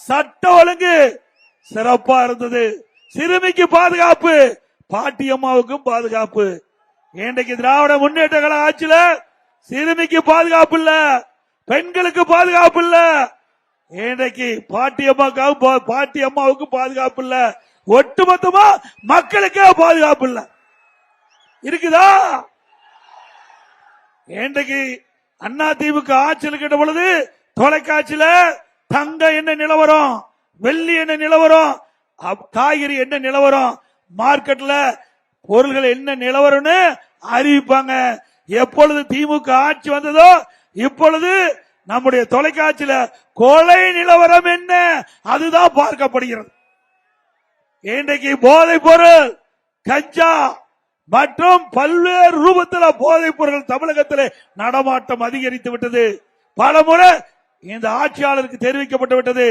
சட்ட ஒழுங்கு சிறப்பா இருந்தது. சிறுமிக்கு பாதுகாப்பு, பாட்டியம்மாவுக்கும் பாதுகாப்பு. இன்றைக்கு திராவிட முன்னேற்ற கழக ஆட்சியில சிறுமிக்கு பாதுகாப்பு இல்ல, பெண்களுக்கு பாதுகாப்பு இல்ல. இன்றைக்கு பாட்டியம்மாவுக்கு பாதுகாப்பு இல்ல, ஒட்டுமொத்தமா மக்களுக்கே பாதுகாப்பு இல்ல. இருக்குதா? இன்றைக்கு அண்ணா திமுக ஆட்சியில் கிட்ட பொழுது தொலைக்காட்சியில தங்க என்ன நிலவரம், வெள்ளி என்ன நிலவரம், காய்கறி என்ன நிலவரம், மார்க்கெட்ல பொருள்கள் என்ன நிலவரம்னு அறிவிப்பாங்க. எப்பொழுது திமுக ஆட்சி வந்ததோ இப்பொழுது நம்முடைய தொலைக்காட்சியில கொலை நிலவரம் என்ன அதுதான் பார்க்கப்படுகிறது. இன்றைக்கு போதைப் பொருள், கஞ்சா மற்றும் பல்வேறு ரூபத்தில் போதைப் பொருட்கள் தமிழகத்தில் நடமாட்டம் அதிகரித்து விட்டது. பல முறை இந்த ஆட்சியாளருக்கு தெரிவிக்கப்பட்டு விட்டது.